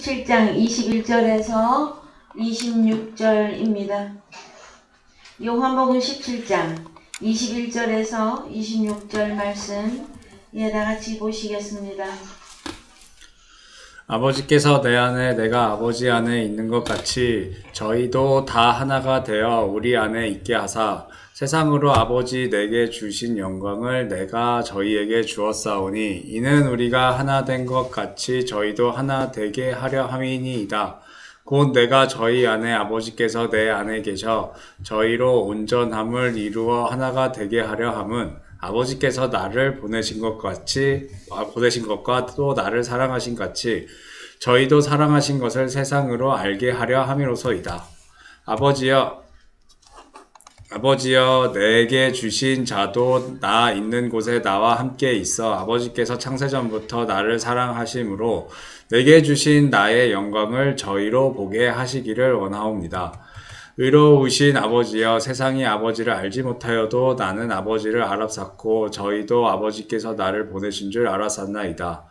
17장 21절에서 26절입니다. 요한복음 17장 21절에서 26절 말씀 다같이 보시겠습니다. 아버지께서 내 안에 내가 아버지 안에 있는 것 같이 저희도 다 하나가 되어 우리 안에 있게 하사 세상으로 아버지 내게 주신 영광을 내가 저희에게 주었사오니 이는 우리가 하나 된 것 같이 저희도 하나 되게 하려 함이니이다. 곧 내가 저희 안에 아버지께서 내 안에 계셔 저희로 온전함을 이루어 하나가 되게 하려 함은 아버지께서 나를 보내신 것과 또 나를 사랑하신 같이 저희도 사랑하신 것을 세상으로 알게 하려 함이로소이다. 아버지여 내게 주신 자도 나 있는 곳에 나와 함께 있어 아버지께서 창세전부터 나를 사랑하심으로 내게 주신 나의 영광을 저희로 보게 하시기를 원하옵니다. 의로우신 아버지여 세상이 아버지를 알지 못하여도 나는 아버지를 알았사고 저희도 아버지께서 나를 보내신 줄 알았사나이다.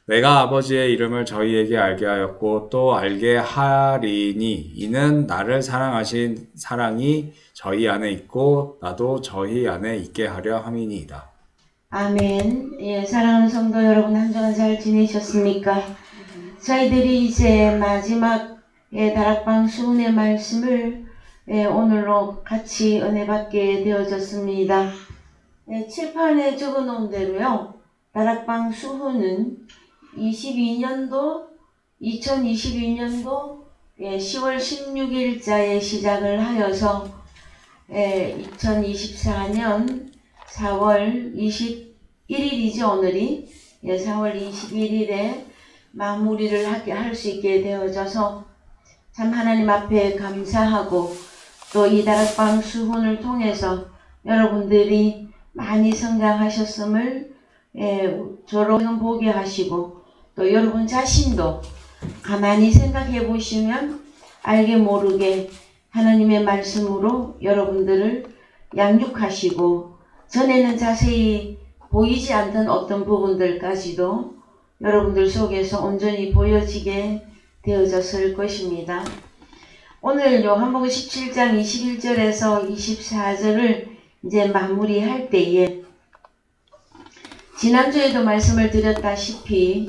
내가 아버지의 이름을 저희에게 알게 하였고 또 알게 하리니 이는 나를 사랑하신 사랑이 저희 안에 있고 나도 저희 안에 있게 하려 함이니이다. 아멘. 사랑하는 성도 여러분, 한 주간 잘 지내셨습니까? 저희들이 이제 마지막 다락방 수훈의 말씀을 오늘로 같이 은혜 받게 되어졌습니다. 칠판에 적어 놓은 대로요, 다락방 수훈은 2022년도 10월 16일자에 시작을 하여서 2024년 4월 21일이죠. 오늘이 4월 21일에 마무리를 할 수 있게 되어져서 참 하나님 앞에 감사하고 또 이 다락방 수훈을 통해서 여러분들이 많이 성장하셨음을 저로 보게 하시고 또 여러분 자신도 가만히 생각해 보시면 알게 모르게 하나님의 말씀으로 여러분들을 양육하시고 전에는 자세히 보이지 않던 어떤 부분들까지도 여러분들 속에서 온전히 보여지게 되어졌을 것입니다. 오늘 요한복음 17장 21절에서 24절을 이제 마무리할 때에 지난주에도 말씀을 드렸다시피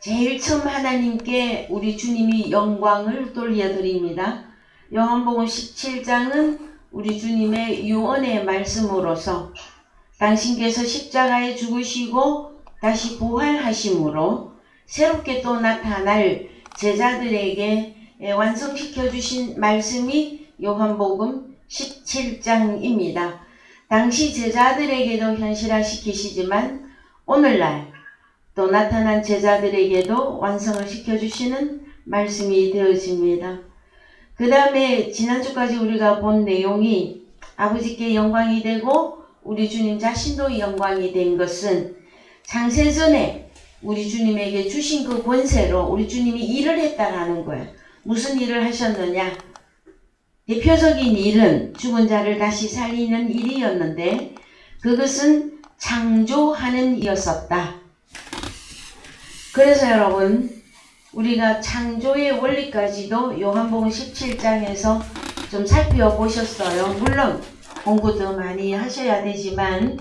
제일 처음 하나님께 우리 주님이 영광을 돌려드립니다. 요한복음 17장은 우리 주님의 유언의 말씀으로서 당신께서 십자가에 죽으시고 다시 부활하심으로 새롭게 또 나타날 제자들에게 완성시켜 주신 말씀이 요한복음 17장입니다. 당시 제자들에게도 현실화시키시지만 오늘날 또 나타난 제자들에게도 완성을 시켜주시는 말씀이 되어집니다. 그 다음에 지난주까지 우리가 본 내용이 아버지께 영광이 되고 우리 주님 자신도 영광이 된 것은 창세전에 우리 주님에게 주신 그 권세로 우리 주님이 일을 했다라는 거예요. 무슨 일을 하셨느냐? 대표적인 일은 죽은 자를 다시 살리는 일이었는데 그것은 창조하는 일이었었다. 그래서 여러분, 우리가 창조의 원리까지도 요한복음 17장에서 좀 살펴보셨어요. 물론 공부 더 많이 하셔야 되지만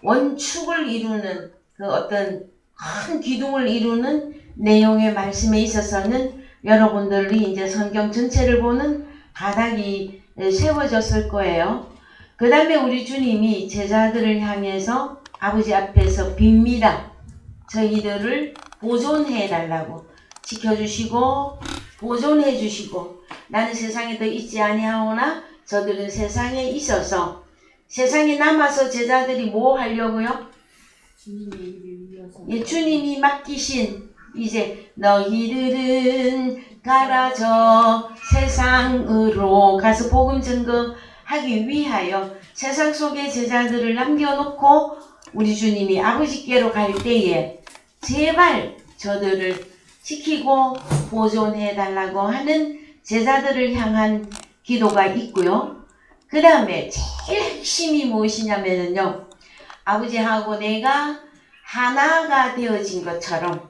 원축을 이루는 그 어떤 큰 기둥을 이루는 내용의 말씀에 있어서는 여러분들이 이제 성경 전체를 보는 가닥이 세워졌을 거예요. 그 다음에 우리 주님이 제자들을 향해서 아버지 앞에서 빕니다. 저희들을 보존해 달라고, 지켜주시고 보존해 주시고, 나는 세상에 더 있지 아니하오나 저들은 세상에 있어서, 세상에 남아서 제자들이 뭐 하려고요? 주님이 맡기신 이제 너희들은 가라 저 세상으로 가서 복음 전거하기 위하여 세상 속에 제자들을 남겨놓고 우리 주님이 아버지께로 갈 때에 제발 저들을 지키고 보존해 달라고 하는 제자들을 향한 기도가 있고요. 그 다음에 제일 핵심이 무엇이냐면요, 아버지하고 내가 하나가 되어진 것처럼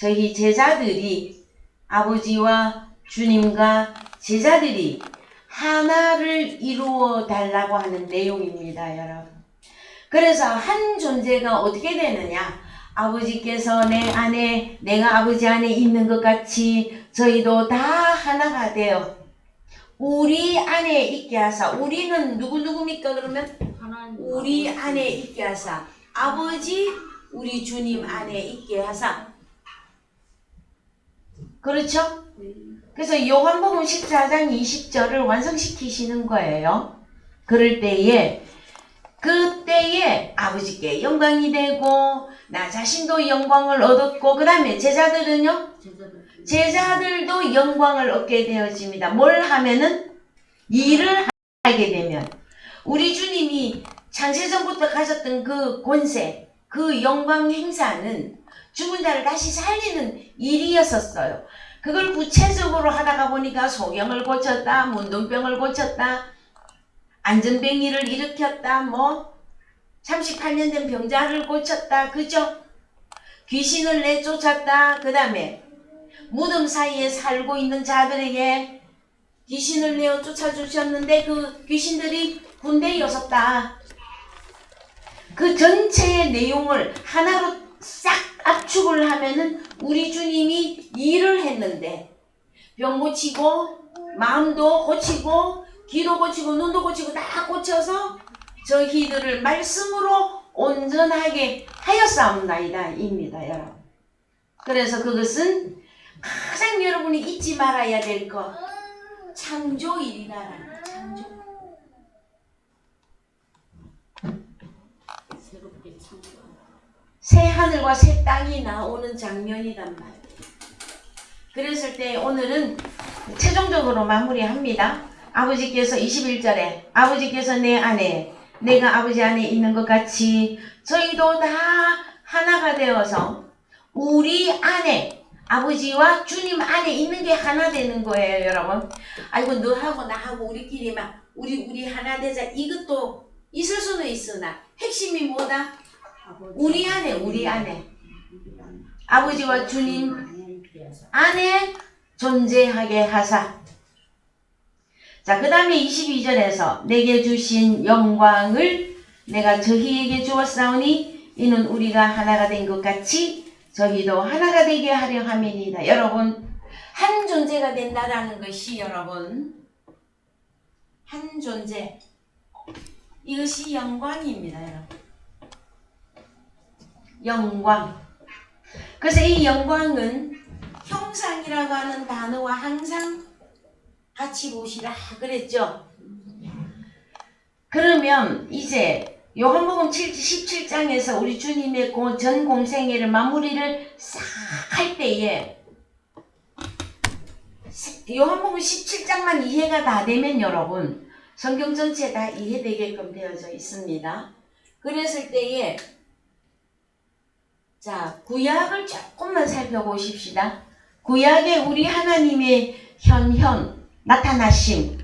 저희 제자들이 아버지와 주님과 제자들이 하나를 이루어 달라고 하는 내용입니다, 여러분. 그래서 한 존재가 어떻게 되느냐? 아버지께서 내 안에, 내가 아버지 안에 있는 것 같이 저희도 다 하나가 되어 우리 안에 있게 하사. 우리는 누구입니까? 그러면 우리 안에 있게 하사. 아버지, 우리 주님 안에 있게 하사. 그렇죠? 그래서 요한복음 14장 20절을 완성시키시는 거예요. 그럴 때에 그때에 아버지께 영광이 되고 나 자신도 영광을 얻었고 그 다음에 제자들은요? 제자들도 영광을 얻게 되어집니다. 뭘 하면은? 일을 하게 되면. 우리 주님이 창세전부터 가졌던 그 권세, 그 영광 행사는 죽은 자를 다시 살리는 일이었었어요. 그걸 구체적으로 하다가 보니까 소경을 고쳤다, 문둥병을 고쳤다, 안전뱅이를 일으켰다, 38년 된 병자를 고쳤다, 그죠? 귀신을 내쫓았다, 그 다음에 무덤 사이에 살고 있는 자들에게 귀신을 내어 쫓아주셨는데 그 귀신들이 군대였었다. 그 전체의 내용을 하나로 싹 압축을 하면은 우리 주님이 일을 했는데 병 고치고 마음도 고치고 귀도 고치고 눈도 고치고 다 고쳐서 저희들을 말씀으로 온전하게 하였사옵나이다 입니다, 여러분. 그래서 그것은 가장 여러분이 잊지 말아야 될 것, 창조일이라는 창조. 새 하늘과 새 땅이 나오는 장면이란 말이에요. 그랬을 때 오늘은 최종적으로 마무리합니다. 아버지께서 21절에 아버지께서 내 안에 내가 아버지 안에 있는 것 같이 저희도 다 하나가 되어서 우리 안에 아버지와 주님 안에 있는 게 하나 되는 거예요, 여러분. 아이고 너하고 나하고 우리끼리 막 우리 하나 되자 이것도 있을 수는 있으나 핵심이 뭐다? 우리 안에 아버지와 주님 안에 존재하게 하사. 자, 그 다음에 22절에서 내게 주신 영광을 내가 저희에게 주었사오니 이는 우리가 하나가 된 것 같이 저희도 하나가 되게 하려 함이니이다. 여러분, 한 존재가 된다라는 것이 여러분 한 존재, 이것이 영광입니다, 여러분. 영광. 그래서 이 영광은 형상이라고 하는 단어와 항상 같이 보시라 그랬죠. 그러면 이제 요한복음 17장에서 우리 주님의 전 공생애를 마무리를 싹 할 때에 요한복음 17장만 이해가 다 되면 여러분 성경 전체 다 이해되게끔 되어져 있습니다. 그랬을 때에 자, 구약을 조금만 살펴보십시다. 구약에 우리 하나님의 현현, 나타나심.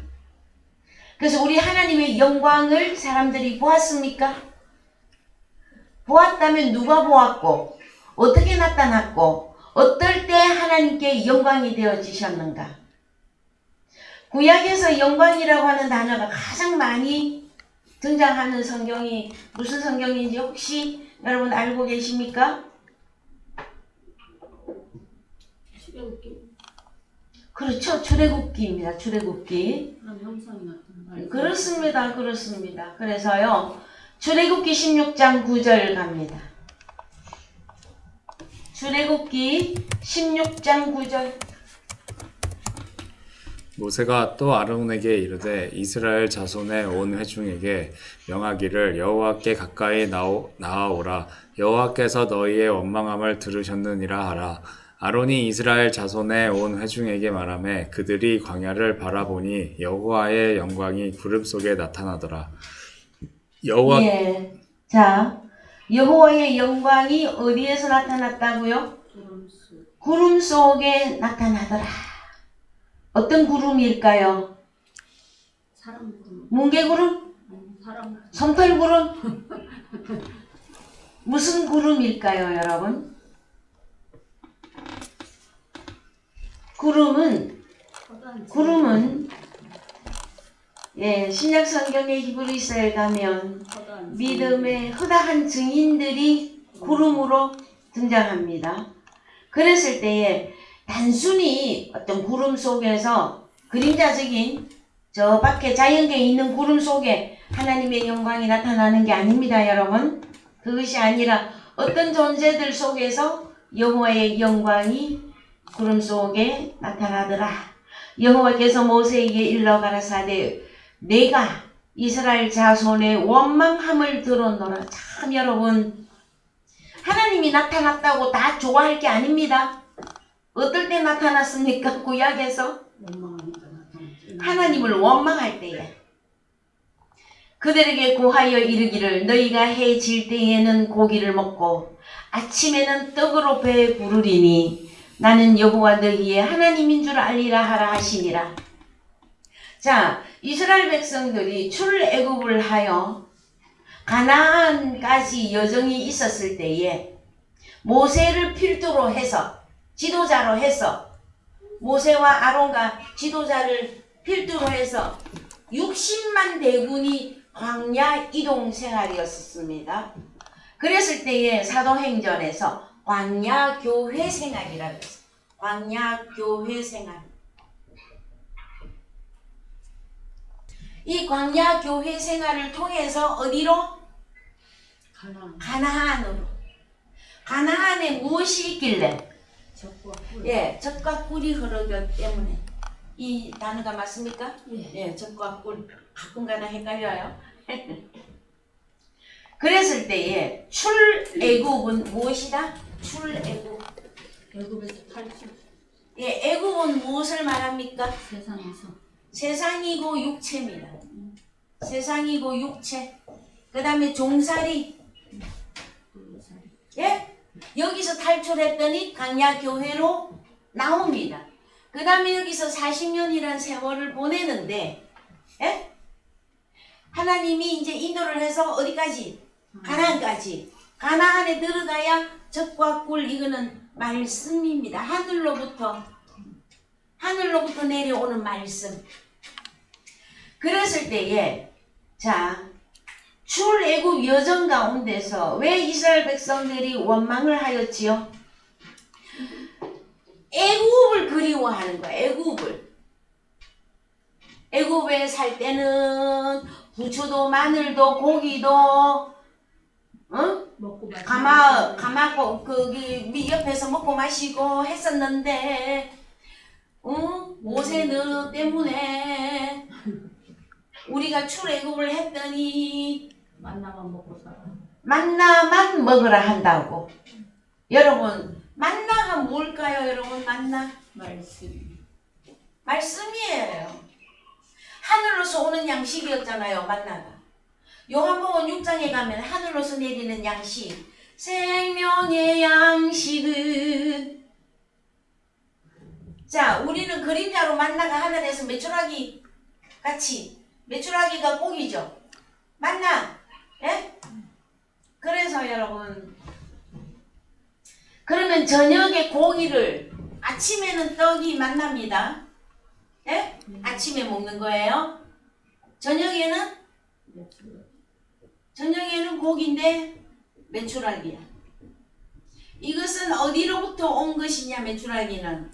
그래서 우리 하나님의 영광을 사람들이 보았습니까? 보았다면 누가 보았고, 어떻게 나타났고, 어떨 때 하나님께 영광이 되어지셨는가? 구약에서 영광이라고 하는 단어가 가장 많이 등장하는 성경이 무슨 성경인지 혹시 여러분 알고 계십니까? 그렇죠. 출애굽기입니다. 출애굽기. 그렇습니다. 그렇습니다. 그래서요. 출애굽기 16장 9절 갑니다. 출애굽기 16장 9절. 모세가 또 아론에게 이르되 이스라엘 자손의 온 회중에게 명하기를 여호와께 가까이 나아오라. 여호와께서 너희의 원망함을 들으셨느니라 하라. 아론이 이스라엘 자손의 온 회중에게 말하매 그들이 광야를 바라보니 여호와의 영광이 구름 속에 나타나더라. 예. 자, 여호와의 영광이 어디에서 나타났다고요? 구름 속에 나타나더라. 어떤 구름일까요? 사람 구름. 뭉게구름? 사람. 솜털구름? 무슨 구름일까요, 여러분? 구름은 예, 신약 성경의 히브리서에 가면 믿음의 허다한 증인들이 구름으로 등장합니다. 그랬을 때에 단순히 어떤 구름 속에서 그림자적인 저 밖에 자연계에 있는 구름 속에 하나님의 영광이 나타나는 게 아닙니다, 여러분. 그것이 아니라 어떤 존재들 속에서 여호와의 영광이 구름 속에 나타나더라. 여호와께서 모세에게 일러 가라사대 내가 이스라엘 자손의 원망함을 들었노라. 참 여러분, 하나님이 나타났다고 다 좋아할 게 아닙니다. 어떨 때 나타났습니까? 구약에서 하나님을 원망할 때에 그들에게 고하여 이르기를 너희가 해 질 때에는 고기를 먹고 아침에는 떡으로 배 부르리니 나는 여호와 너희의 하나님인 줄 알리라 하라 하시니라. 자, 이스라엘 백성들이 출애굽을 하여 가나안까지 여정이 있었을 때에 모세를 필두로 해서 지도자로 해서 모세와 아론과 지도자를 필두로 해서 60만 대군이 광야 이동 생활이었습니다. 그랬을 때에 사도행전에서 광야 교회 생활이라고 했어요. 광야 교회 생활. 이 광야 교회 생활을 통해서 어디로? 가나안으로. 가나안에 무엇이 있길래? 예, 젖과 꿀이 흐르기 때문에. 이 단어가 맞습니까? 예, 젖과 꿀. 가끔가다 헷갈려요. 그랬을 때에 출애굽은 무엇이다? 출애굽. 애굽에서 탈출. 예, 애굽은 무엇을 말합니까? 세상에서. 세상이고 육체입니다. 세상이고 육체. 그 다음에 종살이. 예? 여기서 탈출했더니 광야 교회로 나옵니다. 그 다음에 여기서 40년이라는 세월을 보내는데, 예? 하나님이 이제 인도를 해서 어디까지? 가나안까지. 가나안에 들어가야 젖과 꿀, 이거는 말씀입니다. 하늘로부터 내려오는 말씀. 그랬을 때에, 자, 출애굽 여정 가운데서 왜 이스라엘 백성들이 원망을 하였지요? 애굽을 그리워하는 거야. 애굽에 살 때는 부추도 마늘도 고기도 먹고 가마고 거기 옆에서 먹고 마시고 했었는데 모세 너 때문에 우리가 출애굽을 했더니 만나만 먹고 살아. 만나만 먹으라 한다고. 여러분, 만나가 뭘까요? 여러분, 만나? 말씀이에요. 하늘로서 오는 양식이었잖아요, 만나가. 요한복음 6장에 가면 하늘로서 내리는 양식, 생명의 양식은. 자, 우리는 그림자로 만나가 하늘에서 메추라기 같이, 메추라기가 고기죠. 만나. 예? 그래서 여러분, 그러면 저녁에 고기를, 아침에는 떡이 만납니다. 예? 아침에 먹는 거예요. 저녁에는 고기인데 메추라기야. 이것은 어디로부터 온 것이냐? 메추라기는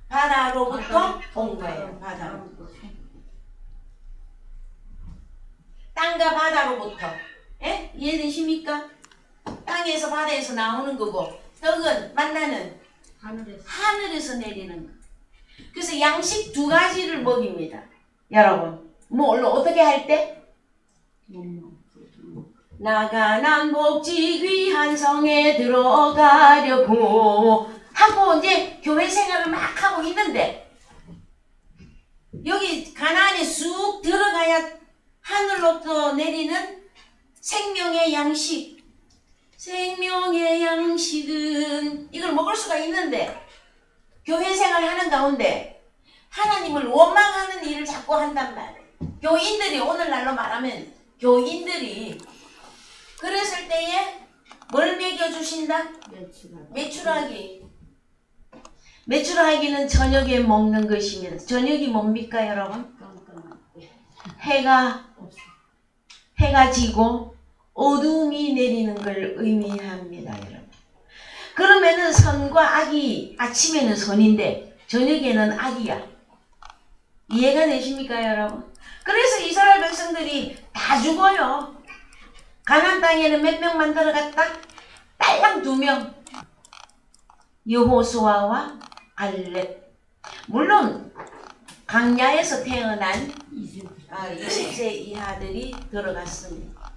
바다로부터 온 거예요. 바다로부터. 땅과 바다로부터. 예? 이해되십니까? 땅에서 바다에서 나오는 거고, 떡은 만나는 하늘에서 내리는 거. 그래서 양식 2가지를 먹입니다. 여러분, 어떻게 할 때? 나가난 복지 귀한 성에 들어가려고 하고 이제 교회 생활을 막 하고 있는데, 여기 가나안에 쑥 들어가야 하늘로부터 내리는 생명의 양식. 생명의 양식은 이걸 먹을 수가 있는데, 교회 생활을 하는 가운데 하나님을 원망하는 일을 자꾸 한단 말이에요. 교인들이, 오늘날로 말하면 교인들이 그랬을 때에 뭘 먹여주신다? 메추라기. 메추라기는 저녁에 먹는 것입니다. 저녁이 뭡니까, 여러분? 깜깜한 때 없어. 해가 지고 어둠이 내리는 걸 의미합니다, 여러분. 그러면은 선과 악이 아침에는 선인데 저녁에는 악이야. 이해가 되십니까, 여러분? 그래서 이스라엘 백성들이 다 죽어요. 가나안 땅에는 몇 명만 들어갔다? 딸랑 2명. 여호수아와 갈렙. 물론 강야에서 태어난 20세 이하들이 들어갔습니다.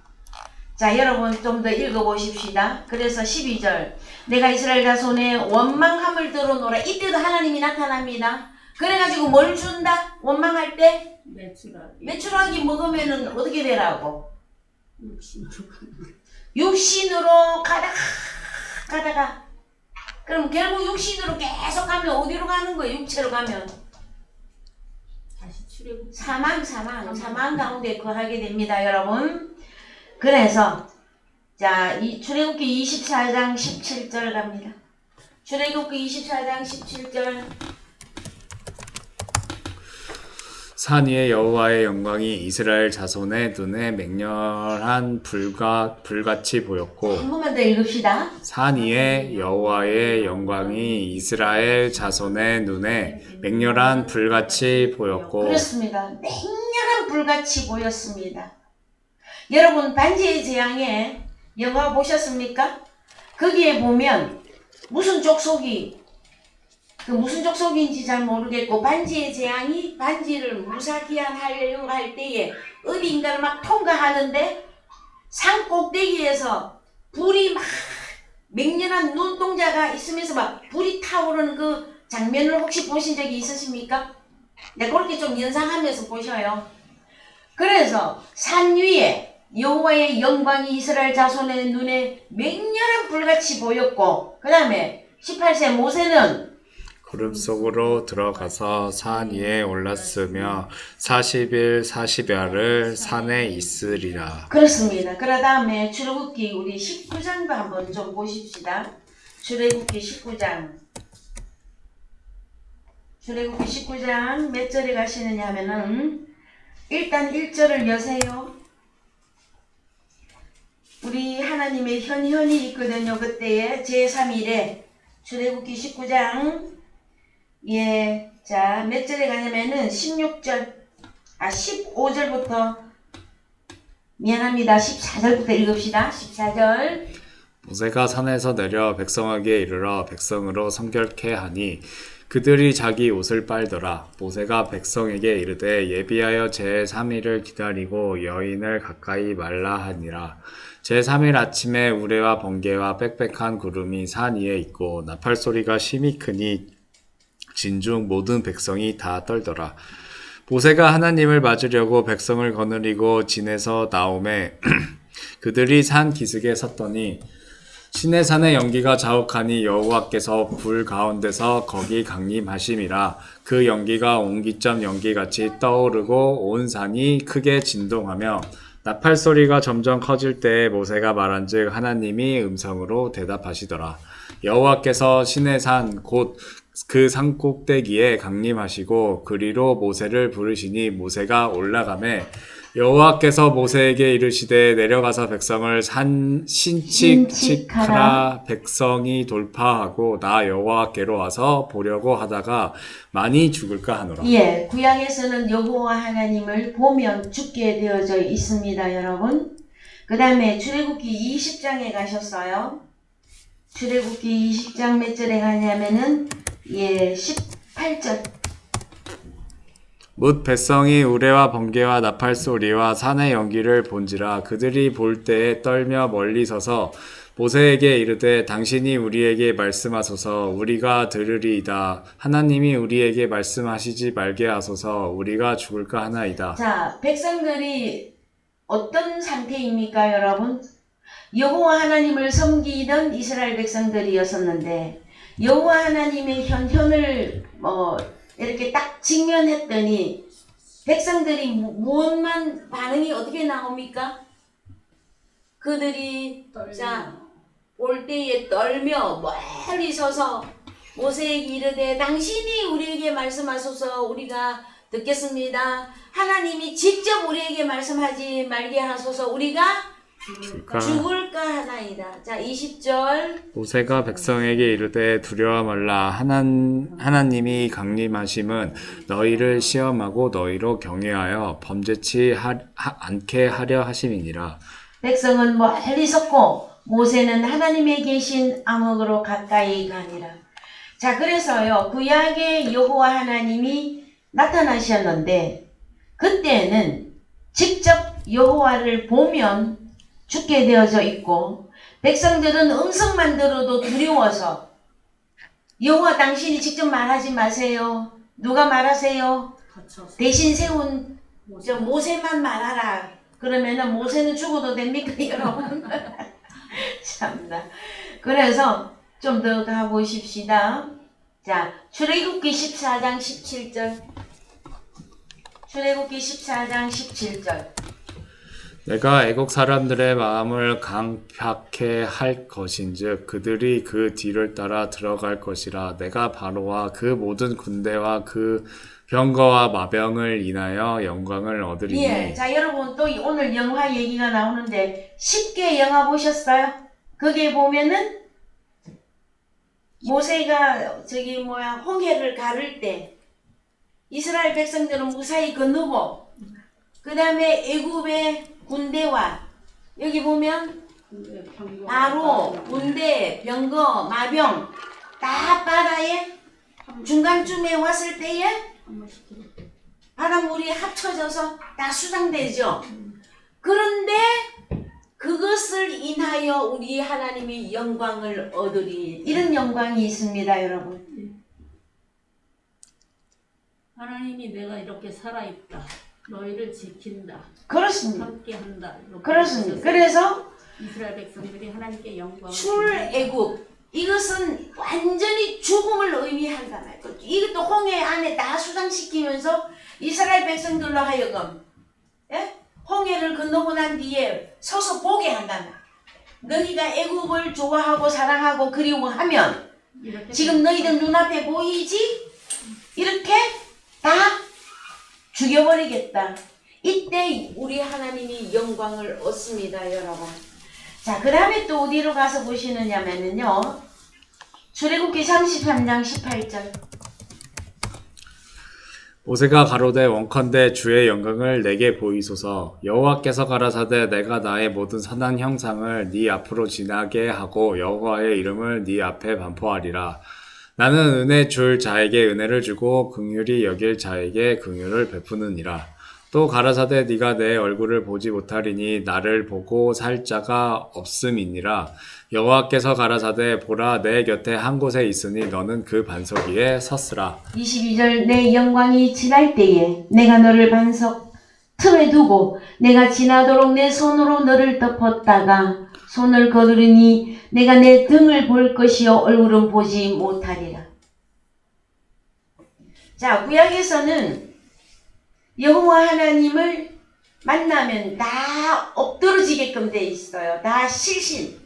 자, 여러분 좀 더 읽어보십시다. 그래서 12절. 내가 이스라엘 자손의 원망함을 들어노라. 이때도 하나님이 나타납니다. 그래가지고 뭘 준다? 원망할 때? 메추라기 먹으면은 어떻게 되라고? 육신으로 가다가 그럼 결국 육신으로 계속 가면 어디로 가는 거예요? 육체로 가면 다시 출애굽 사망 가운데 거하게 됩니다, 여러분. 그래서 자, 이 출애굽기 24장 17절 갑니다. 출애굽기 24장 17절. 산 위의 여호와의 영광이 이스라엘 자손의 눈에 맹렬한 불같이 보였고 한 번만 더 읽읍시다. 산 위의 여호와의 영광이 이스라엘 자손의 눈에 맹렬한 불같이 보였고 그렇습니다. 맹렬한 불같이 보였습니다. 여러분 반지의 제왕에 영화 보셨습니까? 거기에 보면 무슨 족속이 무슨 족속인지 잘 모르겠고 반지의 제왕이 반지를 무사기한하려고 할 때에 어딘가를 막 통과하는데 산 꼭대기에서 불이 막 맹렬한 눈동자가 있으면서 막 불이 타오르는 그 장면을 혹시 보신 적이 있으십니까? 네, 그렇게 좀 연상하면서 보셔요. 그래서 산 위에 여호와의 영광이 이스라엘 자손의 눈에 맹렬한 불같이 보였고 그 다음에 18세 모세는 구름 속으로 들어가서 산 위에 올랐으며 40일 40야를 산에 있으리라. 그렇습니다. 그 다음에 출애굽기 우리 19장도 한번 좀 보십시다. 출애굽기 19장 몇 절에 가시느냐 하면은 일단 1절을 여세요. 우리 하나님의 현현이 있거든요. 그때에 제3일에 출애굽기 19장 자, 몇 절에 가냐면은 15절부터 미안합니다. 14절부터 읽읍시다. 14절. 모세가 산에서 내려 백성에게 이르러 백성으로 성결케 하니 그들이 자기 옷을 빨더라. 모세가 백성에게 이르되 예비하여 제3일을 기다리고 여인을 가까이 말라 하니라. 제3일 아침에 우레와 번개와 빽빽한 구름이 산 위에 있고 나팔 소리가 심히 크니 진중 모든 백성이 다 떨더라. 모세가 하나님을 맞으려고 백성을 거느리고 진에서 나오매 그들이 산 기슭에 섰더니 시내산의 연기가 자욱하니 여호와께서 불 가운데서 거기 강림하심이라. 그 연기가 옹기점 연기같이 떠오르고 온 산이 크게 진동하며 나팔 소리가 점점 커질 때에 모세가 말한즉 하나님이 음성으로 대답하시더라. 여호와께서 시내산 곧 그 산꼭대기에 강림하시고 그리로 모세를 부르시니 모세가 올라가매 여호와께서 모세에게 이르시되 내려가서 백성을 신칙하라. 백성이 돌파하고 나 여호와께로 와서 보려고 하다가 많이 죽을까 하노라. 예, 구약에서는 여호와 하나님을 보면 죽게 되어져 있습니다, 여러분. 그 다음에 출애굽기 20장에 가셨어요. 출애굽기 20장 몇 절에 가냐면은 18절. 뭇 백성이 우레와 번개와 나팔 소리와 산의 연기를 본지라. 그들이 볼 때에 떨며 멀리 서서 모세에게 이르되 당신이 우리에게 말씀하소서 우리가 들으리이다. 하나님이 우리에게 말씀하시지 말게 하소서 우리가 죽을까 하나이다. 자, 백성들이 어떤 상태입니까, 여러분? 여호와 하나님을 섬기던 이스라엘 백성들이었었는데 여호와 하나님의 현현을 이렇게 딱 직면했더니 백성들이 무엇만 반응이 어떻게 나옵니까? 그들이 자, 올 때에 떨며 멀리 서서 모세에게 이르되 당신이 우리에게 말씀하소서 우리가 듣겠습니다. 하나님이 직접 우리에게 말씀하지 말게 하소서 우리가 죽을까 하나이다. 자 20절 모세가 백성에게 이르되 두려워 말라. 하나님이 강림하심은 너희를 시험하고 너희로 경외하여 범죄치 않게 하려 하심이니라. 백성은 멀리 섰고 모세는 하나님의 계신 암흑으로 가까이 가니라. 자 그래서요 구약의 여호와 하나님이 나타나셨는데 그때는 직접 여호와를 보면 죽게 되어져 있고 백성들은 음성만 들어도 두려워서 여호와 당신이 직접 말하지 마세요. 누가 말하세요? 갇혀서 대신 세운 저 모세만 말하라. 그러면은 모세는 죽어도 됩니까 여러분? 참나. 그래서 좀 더 가보십시다. 자 출애굽기 14장 17절 출애굽기 14장 17절 내가 애국 사람들의 마음을 강팍해 할 것인즉 그들이 그 뒤를 따라 들어갈 것이라. 내가 바로와 그 모든 군대와 그 병거와 마병을 인하여 영광을 얻으리니. 예, 자 여러분 또 오늘 영화 얘기가 나오는데 쉽게 영화 보셨어요? 거기에 보면은 모세가 홍해를 가를 때 이스라엘 백성들은 무사히 건너고 그 다음에 애굽의 군대와 여기 보면 바로 군대, 병거, 마병 다 바다에 중간쯤에 왔을 때에 바닷물이 합쳐져서 다 수장되죠. 그런데 그것을 인하여 우리 하나님이 영광을 얻으리. 이런 영광이 있습니다, 여러분. 하나님이 내가 이렇게 살아있다. 너희를 지킨다. 그렇습니다. 함께한다. 그렇습니다. 그래서 이스라엘 백성들이 하나님께 영광을 출애굽 이것은 완전히 죽음을 의미한다 말이에요. 이것도 홍해 안에 다 수장시키면서 이스라엘 백성들로 하여금 홍해를 건너고 난 뒤에 서서 보게 한다 말이에요. 너희가 애굽을 좋아하고 사랑하고 그리워하면 지금 너희들 눈앞에 보이지? 이렇게 다 죽여버리겠다. 이때 우리 하나님이 영광을 얻습니다, 여러분. 자, 그 다음에 또 어디로 가서 보시느냐면요. 출애굽기 33장 18절. 모세가 가로되 원컨대 주의 영광을 내게 보이소서. 여호와께서 가라사대 내가 나의 모든 선한 형상을 네 앞으로 지나게 하고 여호와의 이름을 네 앞에 반포하리라. 나는 은혜 줄 자에게 은혜를 주고 긍휼히 여길 자에게 긍휼을 베푸느니라. 또 가라사대 네가 내 얼굴을 보지 못하리니 나를 보고 살 자가 없음이니라. 여호와께서 가라사대 보라 내 곁에 한 곳에 있으니 너는 그 반석 위에 섰으라. 22절 내 영광이 지날 때에 내가 너를 반석 틈에 두고 내가 지나도록 내 손으로 너를 덮었다가 손을 거두리니 내가 내 등을 볼 것이요 얼굴은 보지 못하리라. 자, 구약에서는 여호와 하나님을 만나면 다 엎드러지게끔 돼 있어요. 다 실신.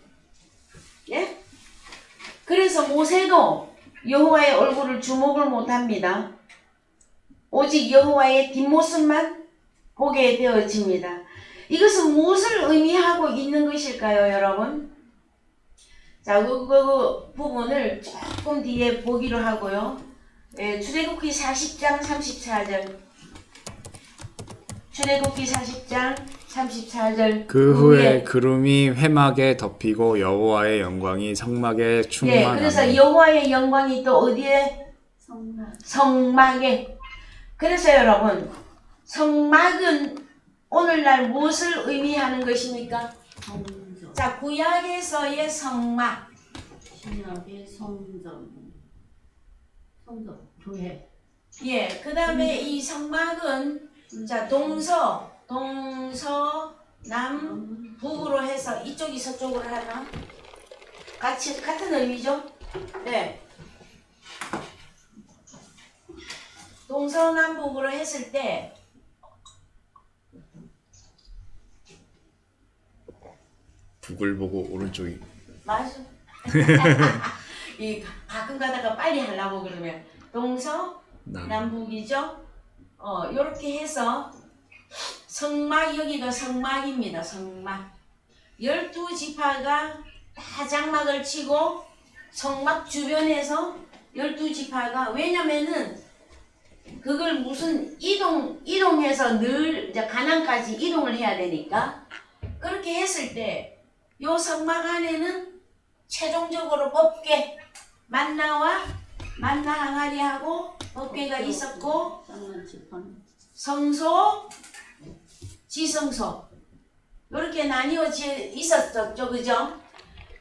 예? 그래서 모세도 여호와의 얼굴을 주목을 못합니다. 오직 여호와의 뒷모습만 보게 되어집니다. 이것은 무엇을 의미하고 있는 것일까요, 여러분? 자, 그 부분을 조금 뒤에 보기로 하고요. 출애굽기 40장 34절. 출애굽기 40장 34절. 그 후에 구름이 회막에 덮이고 여호와의 영광이 성막에 충만하니. 그래서 여호와의 영광이 또 어디에? 성막에. 그래서 여러분, 성막은 오늘날 무엇을 의미하는 것입니까? 성전. 자, 구약에서의 성막. 신약의 성전. 교회. 예, 그 다음에 이 성막은 자 남, 북으로 해서 이쪽이 서쪽으로 하나? 같은 의미죠? 네. 동서남북으로 했을 때 북을 보고 오른쪽이. 맞아. 이 가끔 가다가 빨리 하려고 그러면 동서 남북이죠. 요렇게 해서 성막, 여기가 성막입니다. 성막. 12지파가 다 장막을 치고 성막 주변에서 12지파가, 왜냐면은 그걸 무슨 이동해서 늘 이제 가나안까지 이동을 해야 되니까, 그렇게 했을 때 요 성막 안에는 최종적으로 법궤, 만나와 만나 항아리하고 법궤가 있었고, 성소, 지성소 이렇게 나뉘어져 있었죠, 그죠?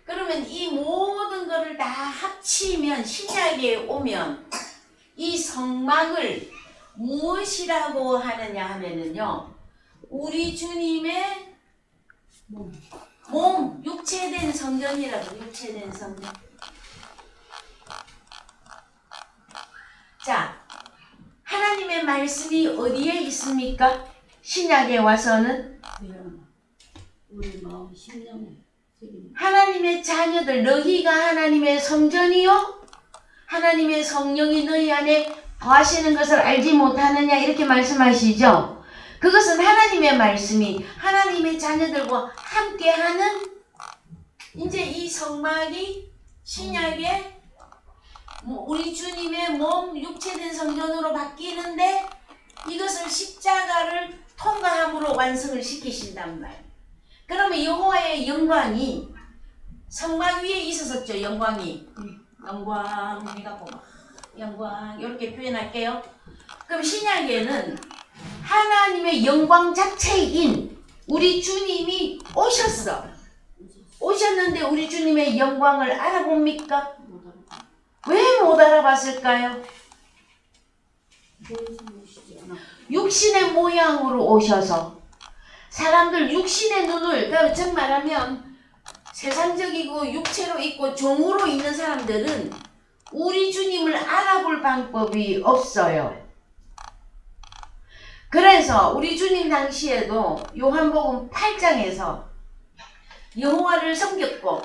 그러면 이 모든 거를 다 합치면, 신약에 오면 이 성막을 무엇이라고 하느냐 하면은요, 우리 주님의 몸, 육체된 성전이라고. 육체된 성전. 자, 하나님의 말씀이 어디에 있습니까? 신약에 와서는 우리 마음 심령에 하나님의 자녀들, 너희가 하나님의 성전이요 하나님의 성령이 너희 안에 거하시는 것을 알지 못하느냐, 이렇게 말씀하시죠. 그것은 하나님의 말씀이 하나님의 자녀들과 함께하는, 이제 이 성막이 신약에 우리 주님의 몸, 육체된 성전으로 바뀌는데, 이것을 십자가를 통과함으로 완성을 시키신단 말. 그러면 여호와의 영광이 성막 위에 있었었죠. 영광이. 영광, 우리가 보면 영광 이렇게 표현할게요. 그럼 신약에는 하나님의 영광 자체인 우리 주님이 오셨는데 우리 주님의 영광을 알아봅니까? 왜 못 알아봤을까요? 육신의 모양으로 오셔서 사람들 육신의 눈을, 그러니까 즉 말하면 세상적이고 육체로 있고 종으로 있는 사람들은 우리 주님을 알아볼 방법이 없어요. 그래서 우리 주님 당시에도 요한복음 8장에서 여호와를 섬겼고,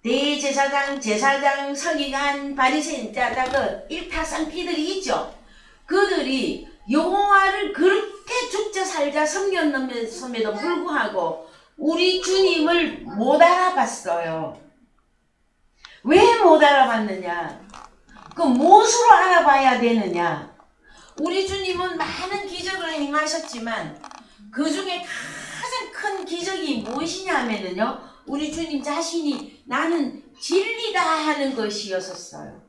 대제사장, 제사장, 서기관, 바리새인, 그 일타쌍피들이 있죠. 그들이 여호와를 그렇게 죽자 살자 섬겼음에도 불구하고 우리 주님을 못 알아봤어요. 왜 못 알아봤느냐? 그 무엇으로 알아봐야 되느냐? 우리 주님은 많은 기적을 행하셨지만 그 중에 가장 큰 기적이 무엇이냐 하면은요, 우리 주님 자신이 나는 진리다 하는 것이었어요.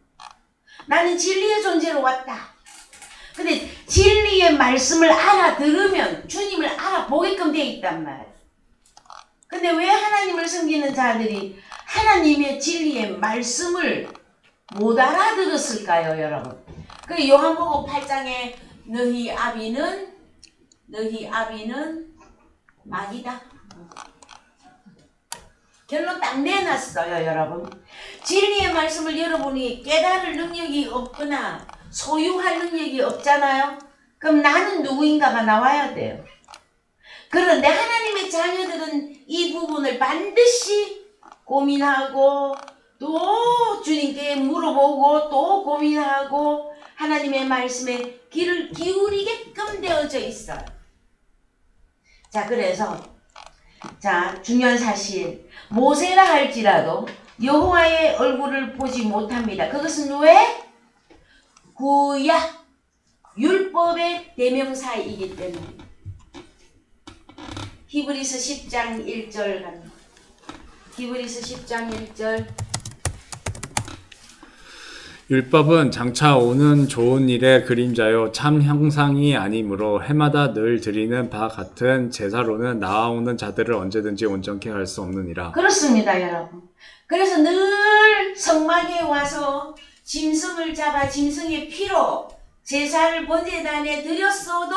나는 진리의 존재로 왔다. 근데 진리의 말씀을 알아들으면 주님을 알아보게끔 되어 있단 말이에요. 근데 왜 하나님을 섬기는 자들이 하나님의 진리의 말씀을 못 알아들었을까요, 여러분? 그 요한복음 8장에 너희 아비는 마귀다. 결론 딱 내놨어요, 여러분. 진리의 말씀을 여러분이 깨달을 능력이 없거나 소유할 능력이 없잖아요. 그럼 나는 누구인가가 나와야 돼요. 그런데 하나님의 자녀들은 이 부분을 반드시 고민하고 또 주님께 물어보고 또 고민하고 하나님의 말씀에 귀를 기울이게끔 되어져 있어요. 자, 그래서 중요한 사실, 모세라 할지라도 여호와의 얼굴을 보지 못합니다. 그것은 왜? 구약 율법의 대명사이기 때문에. 히브리서 10장 1절 갑니다. 히브리서 10장 1절. 율법은 장차 오는 좋은 일의 그림자요 참 형상이 아니므로 해마다 늘 드리는 바 같은 제사로는 나아오는 자들을 언제든지 온전케 할 수 없느니라. 그렇습니다, 여러분. 그래서 늘 성막에 와서 짐승을 잡아 짐승의 피로 제사를 번제단에 드렸어도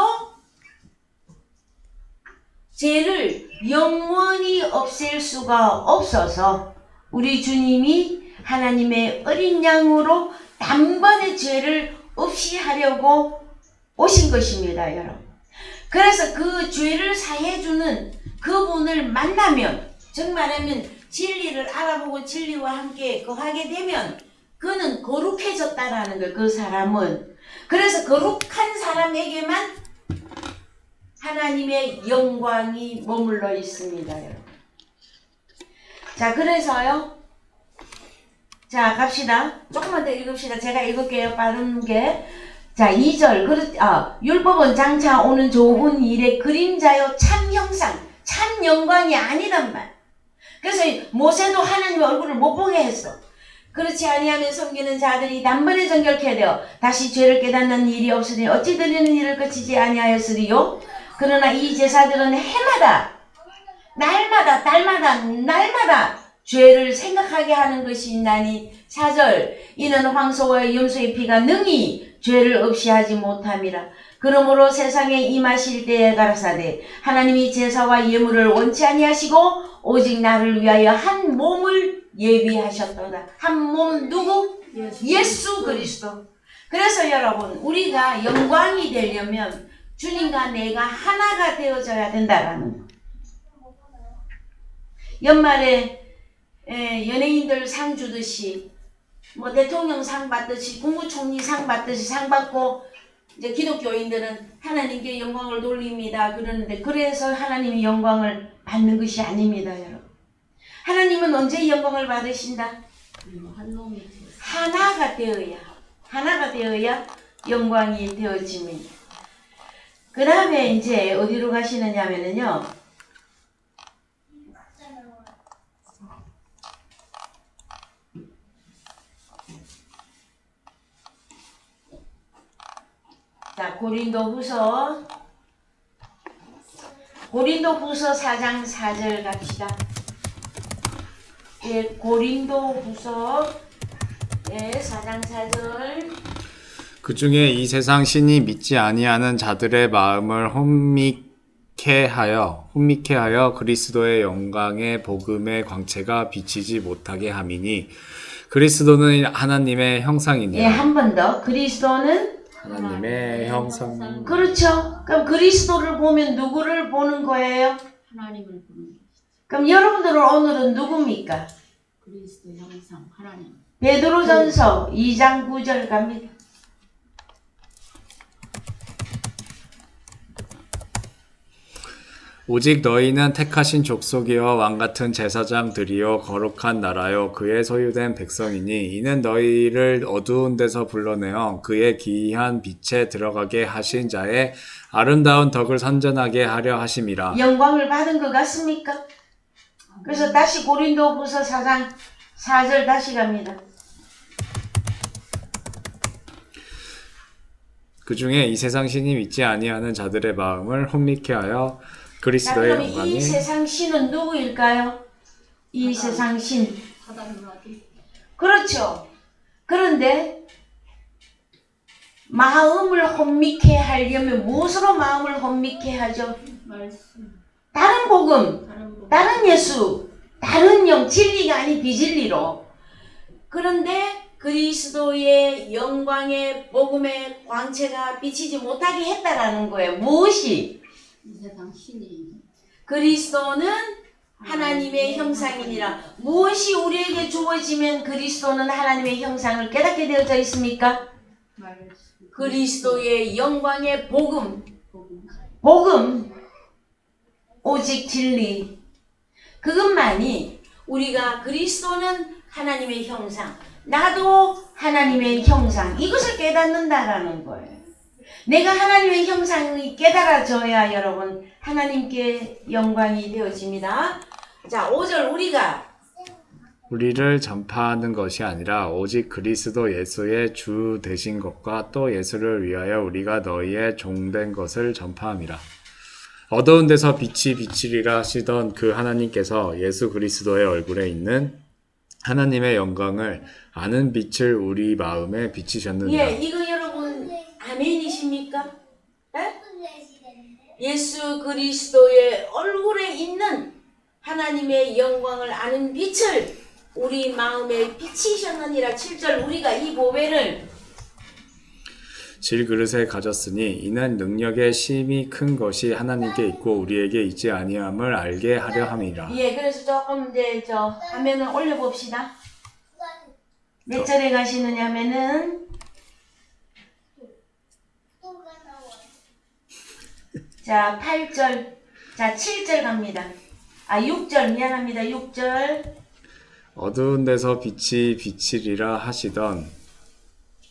죄를 영원히 없앨 수가 없어서 우리 주님이 하나님의 어린 양으로 단번에 죄를 없이 하려고 오신 것입니다, 여러분. 그래서 그 죄를 사해주는 그분을 만나면, 즉 말하면 진리를 알아보고 진리와 함께 거하게 되면 그는 거룩해졌다라는 거예요. 그 사람은. 그래서 거룩한 사람에게만 하나님의 영광이 머물러 있습니다. 여러분. 자, 그래서요. 자, 갑시다. 조금만 더 읽읍시다. 제가 읽을게요. 빠른 게. 자, 2절. 율법은 장차 오는 좋은 일의 그림자요 참 형상, 참 영광이 아니란 말. 그래서 모세도 하나님의 얼굴을 못 보게 했어. 그렇지 아니하면 섬기는 자들이 단번에 정결케 되어 다시 죄를 깨닫는 일이 없으니 어찌 드리는 일을 그치지 아니하였으리요. 그러나 이 제사들은 해마다 날마다 달마다 날마다 죄를 생각하게 하는 것이 있나니 4절 이는 황소와 염소의 피가 능히 죄를 없이 하지 못함이라. 그러므로 세상에 임하실 때에 가라사대 하나님이 제사와 예물을 원치 아니하시고 오직 나를 위하여 한 몸을 예비하셨도다. 한 몸 누구? 예수 그리스도. 그래서 여러분 우리가 영광이 되려면 주님과 내가 하나가 되어져야 된다라는 거. 연말에 연예인들 상 주듯이 뭐 대통령 상 받듯이 국무총리 상 받듯이 상 받고 이제 기독교인들은 하나님께 영광을 돌립니다. 그러는데 그래서 하나님이 영광을 받는 것이 아닙니다, 여러분. 하나님은 언제 영광을 받으신다? 한 놈이 하나가 되어야 영광이 되어집니다. 그 다음에 이제 어디로 가시느냐면요. 자, 고린도후서 4장 4절 갑시다. 예, 고린도후서 4장 4절. 그 중에 이 세상 신이 믿지 아니하는 자들의 마음을 혼미케 하여 그리스도의 영광의 복음의 광채가 비치지 못하게 함이니 그리스도는 하나님의 형상이니라. 예, 한 번 더. 그리스도는 하나님의 형상. 그렇죠. 그럼 그리스도를 보면 누구를 보는 거예요? 하나님을 보는 것이죠. 그럼 여러분들은 오늘은 누굽니까? 그리스도 형상 하나님. 베드로전서 2장 9절 갑니다. 오직 너희는 택하신 족속이요 왕같은 제사장들이요 거룩한 나라요 그의 소유된 백성이니 이는 너희를 어두운 데서 불러내어 그의 기이한 빛에 들어가게 하신 자의 아름다운 덕을 선전하게 하려 하심이라. 영광을 받은 것 같습니까? 그래서 다시 고린도후서 4장 4절 다시 갑니다. 그 중에 이 세상 신이 믿지 아니하는 자들의 마음을 혼미케 하여 자, 그리스도의 그럼 이 영광이. 세상 신은 누구일까요? 이 세상 신. 사단마귀. 그렇죠. 그런데 마음을 혼미케 하려면 무엇으로 마음을 혼미케 하죠? 말씀. 다른 복음, 다른 복. 다른 예수, 다른 영, 진리가 아닌 비진리로. 그런데 그리스도의 영광의 복음의 광채가 비치지 못하게 했다라는 거예요. 무엇이? 이 세상 신이 그리스도는 하나님의 형상이니라. 무엇이 우리에게 주어지면 그리스도는 하나님의 형상을 깨닫게 되어져 있습니까? 말씀. 그리스도의 영광의 복음, 복음. 오직 진리. 그것만이 우리가 그리스도는 하나님의 형상, 나도 하나님의 형상, 이것을 깨닫는다라는 거예요. 내가 하나님의 형상이 깨달아져야 여러분 하나님께 영광이 되어집니다. 자, 5절 우리를 전파하는 것이 아니라 오직 그리스도 예수의 주 되신 것과 또 예수를 위하여 우리가 너희의 종된 것을 전파함이라. 어두운 데서 빛이 비치리라 하시던 그 하나님께서 예수 그리스도의 얼굴에 있는 하나님의 영광을 아는 빛을 우리 마음에 비치셨느니라. 예, 이거 여러분 아멘이십니까? 에? 예수 그리스도의 얼굴에 있는 하나님의 영광을 아는 빛을 우리 마음에 비치셨느니라. 7절 우리가 이 보배를 질그릇에 가졌으니 이는 능력의 심이 큰 것이 하나님께 있고 우리에게 있지 아니함을 알게 하려 함이라. 예, 그래서 조금 이제 화면을 올려봅시다. 몇 절에 가시느냐 하면은 자 8절 자 7절 갑니다. 6절 미안합니다. 6절 어두운 데서 빛이 비치리라 하시던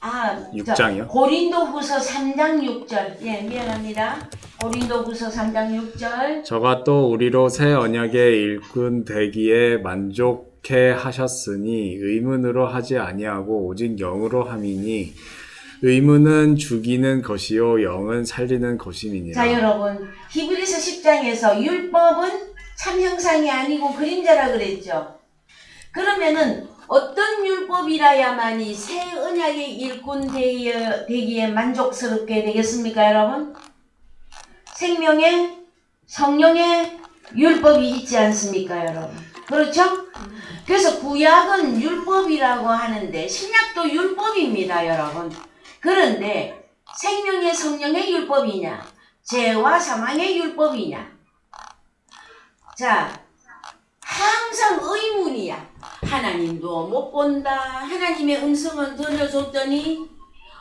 6장이요? 고린도후서 3장 6절 예 미안합니다. 고린도후서 3장 6절 저가 또 우리로 새 언약의 일꾼 되기에 만족해 하셨으니 의문으로 하지 아니하고 오직 영으로 함이니 의문은 죽이는 것이요 영은 살리는 것임이니라. 자 여러분 히브리서 10장에서 율법은 참 형상이 아니고 그림자라 그랬죠. 그러면은 어떤 율법이라야만이 새 언약의 일꾼 되기에 만족스럽게 되겠습니까 여러분? 생명의 성령의 율법이 있지 않습니까 여러분? 그렇죠? 그래서 구약은 율법이라고 하는데 신약도 율법입니다 여러분. 그런데 생명의 성령의 율법이냐 죄와 사망의 율법이냐 자 항상 의문이야. 하나님도 못 본다. 하나님의 음성은 들려줬더니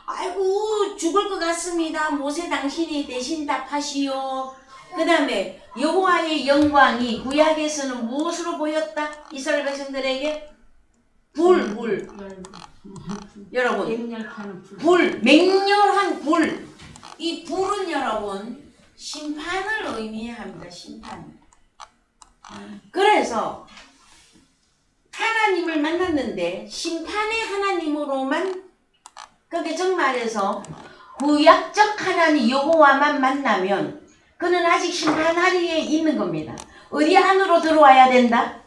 아이고 죽을 것 같습니다. 모세 당신이 대신 답하시오. 그 다음에 여호와의 영광이 구약에서는 무엇으로 보였다? 이스라엘 백성들에게 불. 여러분 맹렬한 불. 이 불은 여러분 심판을 의미합니다. 심판. 그래서 하나님을 만났는데 심판의 하나님으로만 그게 정말해서 구약적 하나님 여호와만 만나면 그는 아직 심판 아래에 있는 겁니다. 어디 안으로 들어와야 된다?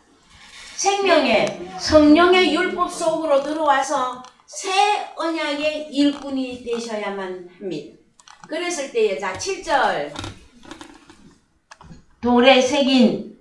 생명의 성령의 율법 속으로 들어와서 새 언약의 일꾼이 되셔야만 합니다. 그랬을 때에 자 7절 돌에 새긴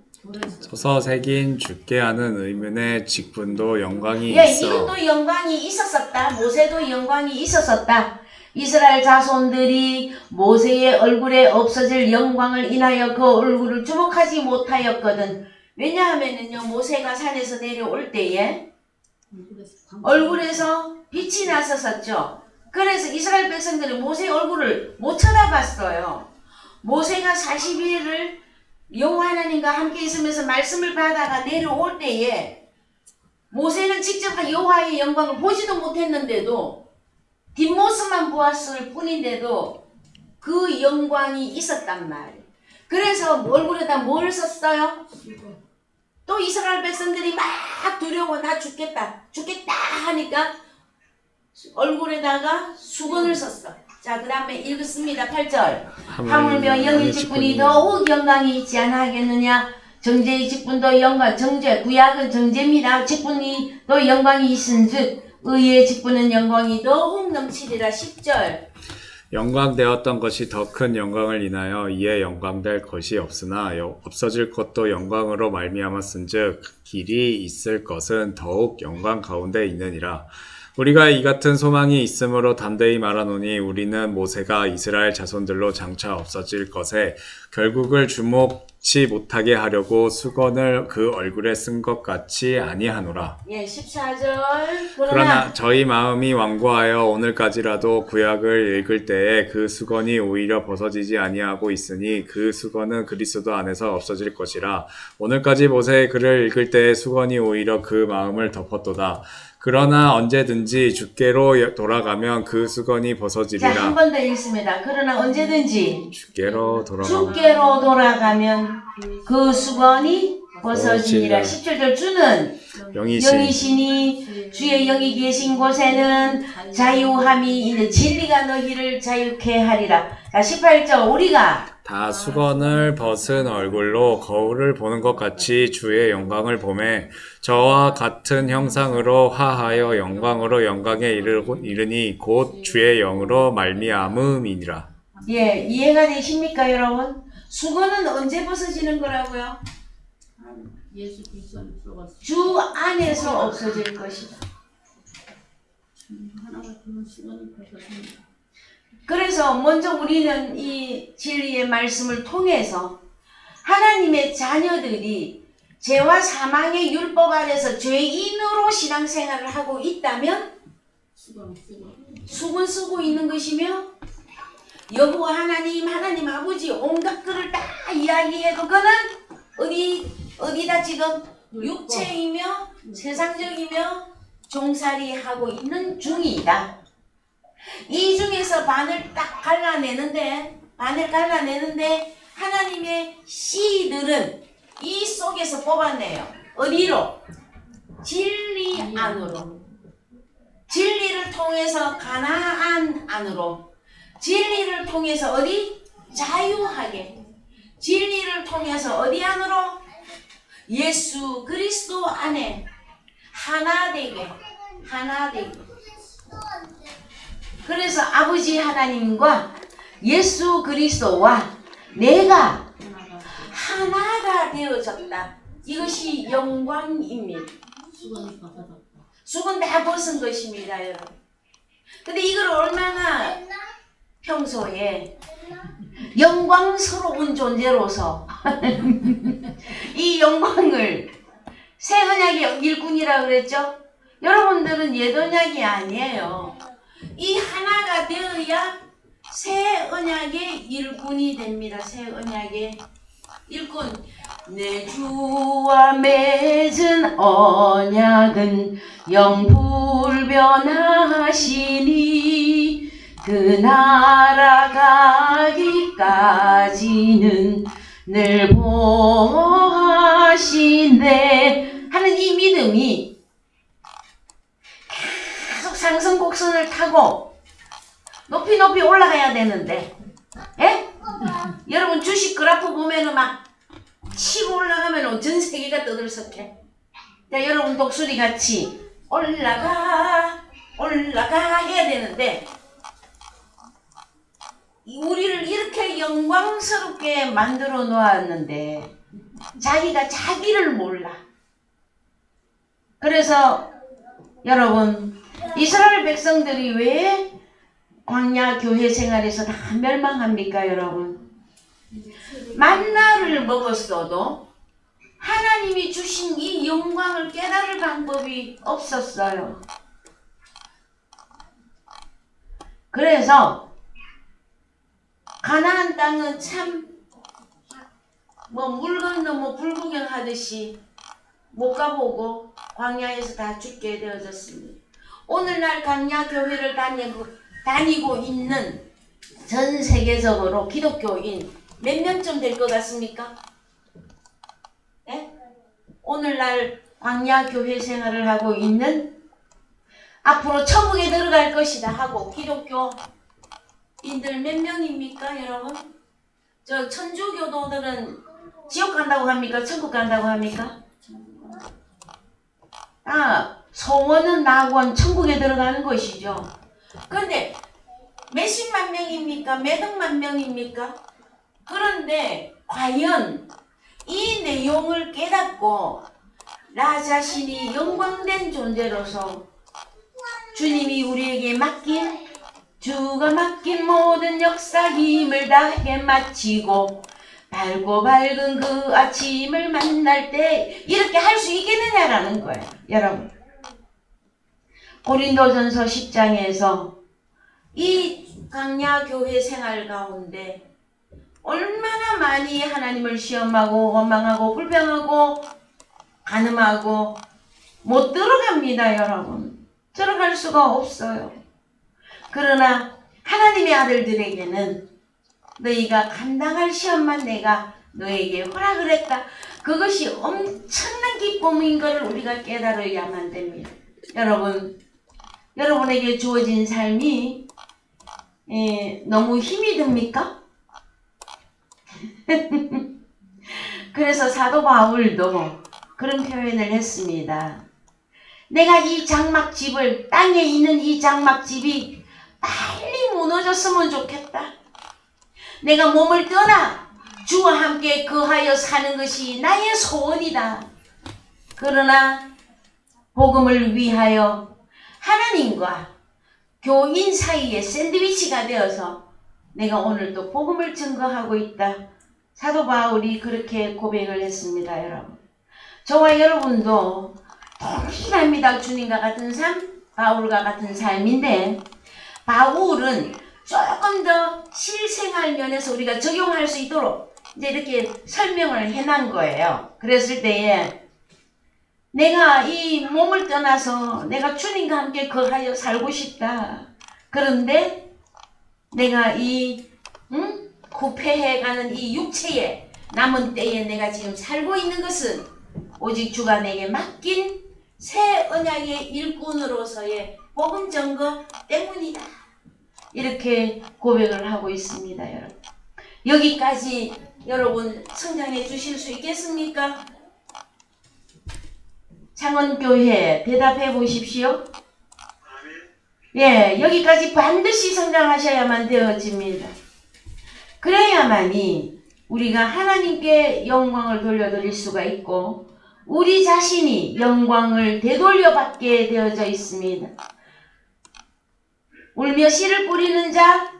서서 새긴 죽게 하는 의문의 직분도 영광이 예, 있어. 이것도 영광이 있었었다. 모세도 영광이 있었었다. 이스라엘 자손들이 모세의 얼굴에 없어질 영광을 인하여 그 얼굴을 주목하지 못하였거든. 왜냐하면은요 모세가 산에서 내려올 때에 얼굴에서 빛이 났었었죠. 그래서 이스라엘 백성들이 모세의 얼굴을 못 쳐다봤어요. 모세가 40일을 여호와 하나님과 함께 있으면서 말씀을 받아가 내려올 때에 모세는 직접 여호와의 영광을 보지도 못했는데도 뒷모습만 보았을 뿐인데도 그 영광이 있었단 말이에요. 그래서 얼굴에다 뭘 썼어요? 또 이스라엘 백성들이 막 두려워 나 죽겠다 하니까 얼굴에다가 수건을 썼어. 자, 그 다음에 읽습니다. 8절. 하물며 영의 직분이 더욱 영광이 있지 않겠느냐? 정죄의 직분도 영광, 구약은 정죄입니다. 직분이 또 영광이 있은즉 의의 직분은 영광이 더욱 넘치리라. 10절. 영광되었던 것이 더 큰 영광을 인하여 이에 영광될 것이 없으나 없어질 것도 영광으로 말미암았은즉 길이 있을 것은 더욱 영광 가운데 있느니라. 우리가 이 같은 소망이 있으므로 담대히 말하노니 우리는 모세가 이스라엘 자손들로 장차 없어질 것에 결국을 주목치 못하게 하려고 수건을 그 얼굴에 쓴 것 같이 아니하노라. 예, 14절. 그러나 저희 마음이 완고하여 오늘까지라도 구약을 읽을 때에 그 수건이 오히려 벗어지지 아니하고 있으니 그 수건은 그리스도 안에서 없어질 것이라. 오늘까지 모세의 글을 읽을 때에 수건이 오히려 그 마음을 덮었도다. 그러나 언제든지 주께로 돌아가면 그 수건이 벗어지리라. 자, 한 번 더 읽습니다. 그러나 언제든지 주께로 돌아가면 주께로 돌아가면 그 수건이 벗어지니라. 17절. 주는 영이시니 주의 영이 계신 곳에는 자유함이 있는 진리가 너희를 자유케 하리라. 자, 18절. 우리가 다 수건을 벗은 얼굴로 거울을 보는 것 같이 주의 영광을 보매 저와 같은 형상으로 화하여 영광으로 영광에 이르니 곧 주의 영으로 말미암음이니라. 예, 이해가 되십니까 여러분? 수건은 언제 벗어지는 거라고요? 예수 그리스도 안에 들어가서 주 안에서 없어질 것이다. 하나가 그런 수건이 벗어집니다. 그래서 먼저 우리는 이 진리의 말씀을 통해서 하나님의 자녀들이 죄와 사망의 율법 아래서 죄인으로 신앙생활을 하고 있다면 수건 쓰고 있는 것이며, 여호와 하나님, 하나님 아버지 온갖 것을 다 이야기해도 그는 어디다 지금 육체이며 세상적이며 종살이하고 있는 중이다. 이 중에서 반을 갈라내는데 하나님의 씨들은 이 속에서 뽑아내요. 어디로? 진리 안으로. 진리를 통해서 가나안 안으로. 진리를 통해서 어디? 자유하게. 진리를 통해서 어디 안으로? 예수 그리스도 안에 하나 되게. 그래서 아버지 하나님과 예수 그리스도와 내가 하나가 되어졌다. 이것이 영광입니다. 수건 다 벗은 것입니다, 여러분. 근데 이걸 얼마나 평소에 영광스러운 존재로서 이 영광을 새 언약의 일꾼이라고 그랬죠? 여러분들은 옛 언약이 아니에요. 이 하나가 되어야 새 언약의 일꾼이 됩니다. 새 언약의 일꾼. 내 주와 맺은 언약은 영불변하시니 그 나라 가기까지는 늘 보호하시네 하는 이 믿음이 계속 상승 곡선을 타고 높이 올라가야 되는데, 예? 여러분 주식 그래프 보면은 막 치고 올라가면 전 세계가 떠들썩해. 자, 여러분 독수리 같이 올라가 해야 되는데, 우리를 이렇게 영광스럽게 만들어 놓았는데 자기가 자기를 몰라. 그래서 여러분, 이스라엘 백성들이 왜 광야 교회 생활에서 다 멸망합니까, 여러분? 만나를 먹었어도 하나님이 주신 이 영광을 깨달을 방법이 없었어요. 그래서 가나안 땅은 참 물 건너 불구경 하듯이 못 가보고 광야에서 다 죽게 되어졌습니다. 오늘날 광야 교회를 다니고 있는 전 세계적으로 기독교인 몇 명쯤 될 것 같습니까? 네? 오늘날 광야 교회 생활을 하고 있는, 앞으로 천국에 들어갈 것이다 하고 기독교인들 몇 명입니까, 여러분? 저 천주교도들은 지옥 간다고 합니까? 천국 간다고 합니까? 소원은 낙원 천국에 들어가는 것이죠. 그런데 몇십만 명입니까? 몇 억만 명입니까? 그런데 과연 이 내용을 깨닫고 나 자신이 영광된 존재로서 주님이 우리에게 주가 맡긴 모든 역사 힘을 다해 마치고 밝고 밝은 그 아침을 만날 때 이렇게 할 수 있겠느냐라는 거예요, 여러분. 고린도전서 10장에서 이 광야 교회 생활 가운데 얼마나 많이 하나님을 시험하고 원망하고 불평하고 간음하고 못 들어갑니다, 여러분. 들어갈 수가 없어요. 그러나 하나님의 아들들에게는 너희가 감당할 시험만 내가 너에게 허락을 했다. 그것이 엄청난 기쁨인 것을 우리가 깨달아야만 됩니다. 여러분에게 주어진 삶이 너무 힘이 듭니까? 그래서 사도 바울도 그런 표현을 했습니다. 내가 이 장막집을, 땅에 있는 이 장막집이 빨리 무너졌으면 좋겠다. 내가 몸을 떠나 주와 함께 거하여 사는 것이 나의 소원이다. 그러나 복음을 위하여 하나님과 교인 사이에 샌드위치가 되어서 내가 오늘도 복음을 증거하고 있다. 사도 바울이 그렇게 고백을 했습니다, 여러분. 저와 여러분도 동일합니다. 주님과 같은 삶, 바울과 같은 삶인데 바울은 조금 더 실생활 면에서 우리가 적용할 수 있도록 이제 이렇게 설명을 해놓은 거예요. 그랬을 때에 내가 이 몸을 떠나서 내가 주님과 함께 거하여 살고 싶다. 그런데 내가 이 후패해가는 이 육체에 남은 때에 내가 지금 살고 있는 것은 오직 주가 내게 맡긴 새 언약의 일꾼으로서의 복음 전거 때문이다. 이렇게 고백을 하고 있습니다. 여러분. 여기까지 여러분 성장해 주실 수 있겠습니까? 창원교회 대답해 보십시오. 예, 여기까지 반드시 성장하셔야만 되어집니다. 그래야만이 우리가 하나님께 영광을 돌려드릴 수가 있고 우리 자신이 영광을 되돌려 받게 되어져 있습니다. 울며 씨를 뿌리는 자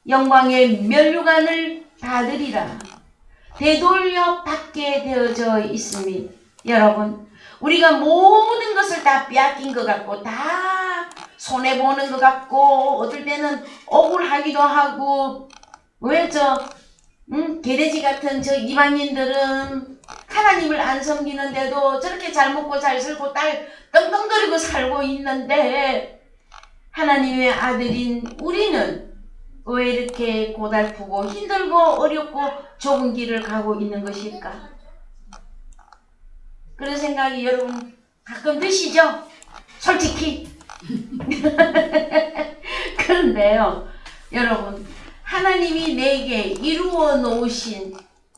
영광의 면류관을 받으리라. 되돌려 받게 되어져 있습니다. 여러분, 우리가 모든 것을 다 빼앗긴 것 같고 다 손해보는 것 같고 어떨 때는 억울하기도 하고 왜 개돼지 같은 저 이방인들은 하나님을 안 섬기는데도 저렇게 잘 먹고 잘 살고 딸 떵떵거리고 살고 있는데 하나님의 아들인 우리는 왜 이렇게 고달프고 힘들고 어렵고 좁은 길을 가고 있는 것일까? 그런 생각이 여러분 가끔 드시죠? 솔직히. 그런데요, 여러분, 하나님이 내게 이루어 놓으신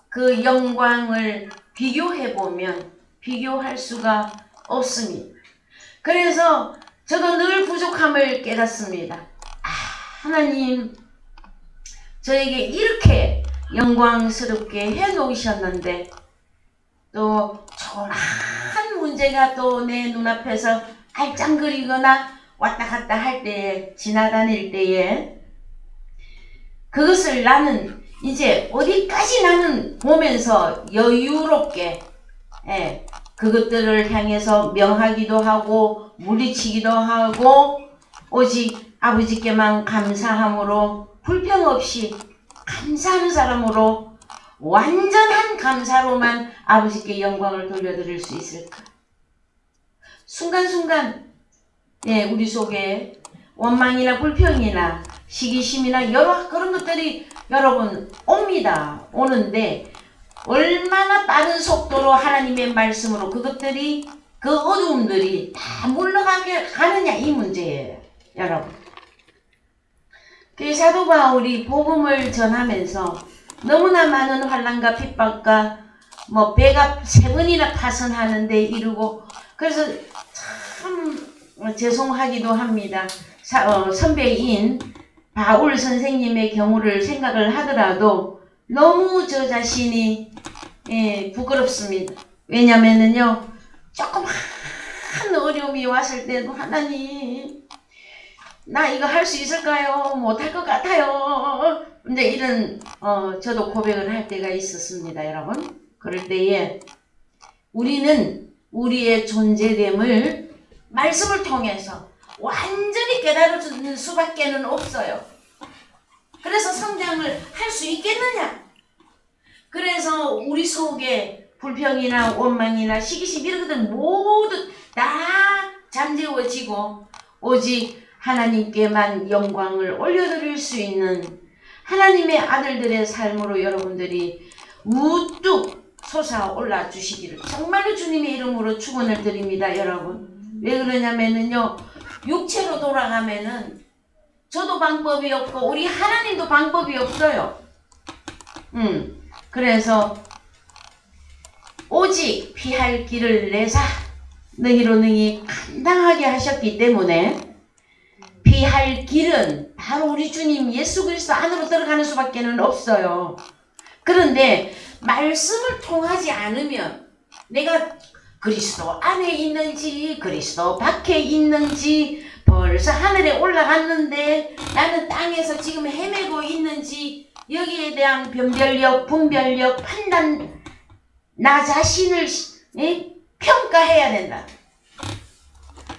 그 영광을 비교해 보면 비교할 수가 없습니다. 그래서 저도 늘 부족함을 깨닫습니다. 하나님, 저에게 이렇게 영광스럽게 해 놓으셨는데 또 초라한 문제가 또 내 눈앞에서 알짱거리거나 왔다 갔다 할 때에 지나다닐 때에 그것을 나는 이제 어디까지 나는 보면서 여유롭게 그것들을 향해서 명하기도 하고 물리치기도 하고 오직 아버지께만 감사함으로 불평 없이 감사하는 사람으로 완전한 감사로만 아버지께 영광을 돌려드릴 수 있을까? 순간순간 우리 속에 원망이나 불평이나 시기심이나 여러 그런 것들이 여러분 옵니다. 오는데 얼마나 빠른 속도로 하나님의 말씀으로 그것들이 그 어두움들이 다 물러가게 가느냐 이 문제예요. 여러분. 그 사도 바울이 복음을 전하면서 너무나 많은 환난과 핍박과 배가 3번이나 파선하는 데 이르고 그래서 참 죄송하기도 합니다. 선배인 바울 선생님의 경우를 생각을 하더라도 너무 저 자신이 부끄럽습니다. 왜냐면은요 조금 한 어려움이 왔을 때도 하나님 나 이거 할 수 있을까요? 못할 것 같아요. 근데 이런 저도 고백을 할 때가 있었습니다, 여러분. 그럴 때에 우리는 우리의 존재됨을 말씀을 통해서 완전히 깨달아주는 수밖에는 없어요. 그래서 성장을 할 수 있겠느냐? 그래서 우리 속에 불평이나 원망이나 시기심 이런 것들 모두 다 잠재워지고 오직 하나님께만 영광을 올려드릴 수 있는 하나님의 아들들의 삶으로 여러분들이 우뚝 솟아올라 주시기를 정말로 주님의 이름으로 축원을 드립니다. 여러분. 왜 그러냐면은요 육체로 돌아가면은 저도 방법이 없고 우리 하나님도 방법이 없어요. 그래서 오직 피할 길을 내사 너희로 능히 감당하게 하셨기 때문에 피할 길은 바로 우리 주님 예수 그리스도 안으로 들어가는 수밖에는 없어요. 그런데 말씀을 통하지 않으면 내가 그리스도 안에 있는지 그리스도 밖에 있는지 벌써 하늘에 올라갔는데 나는 땅에서 지금 헤매고 있는지 여기에 대한 변별력, 분별력, 판단 나 자신을 평가해야 된다.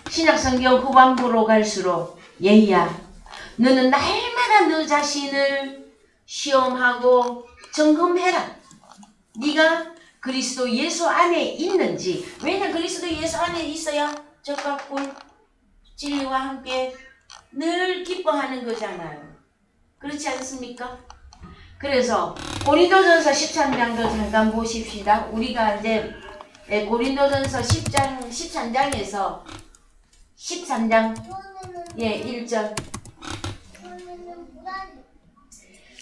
신약성경 후반부로 갈수록 예희야, 너는 날마다 너 자신을 시험하고 점검해라. 네가 그리스도 예수 안에 있는지. 왜냐, 그리스도 예수 안에 있어야 적과 꿀, 진리와 함께 늘 기뻐하는 거잖아요. 그렇지 않습니까? 그래서 고린도전서 13장도 잠깐 보십시다. 우리가 이제 고린도전서 13장에서 13장 1절,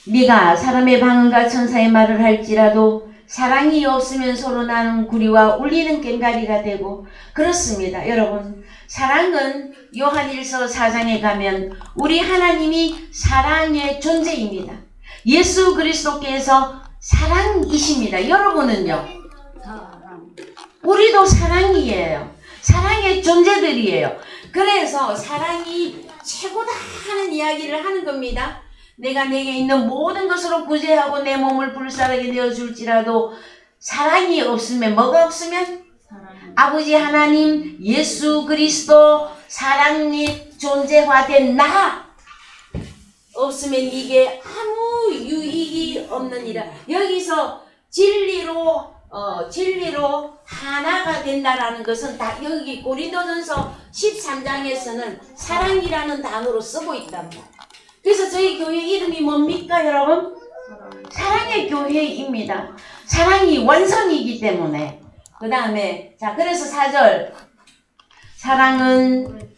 네가 사람의 방언과 천사의 말을 할지라도 사랑이 없으면 서로 나는 구리와 울리는 꽹과리가 되고. 그렇습니다. 여러분, 사랑은 요한일서 4장에 가면 우리 하나님이 사랑의 존재입니다. 예수 그리스도께서 사랑이십니다. 여러분은요? 사랑. 우리도 사랑이에요. 사랑의 존재들이에요. 그래서 사랑이 최고다 하는 이야기를 하는 겁니다. 내가 내게 있는 모든 것으로 구제하고 내 몸을 불사르게 내어줄지라도 사랑이 없으면, 뭐가 없으면? 사랑. 아버지 하나님, 예수 그리스도 사랑이 존재화된 나 없으면 이게 아무 유익이 없느니라. 여기서 진리로 하나가 된다라는 것은 다 여기 고린도전서 13장에서는 사랑이라는 단어로 쓰고 있단 말이에요. 그래서 저희 교회 이름이 뭡니까, 여러분? 사랑의 교회입니다. 사랑이 원성이기 때문에. 그 다음에, 자, 그래서 4절. 사랑은,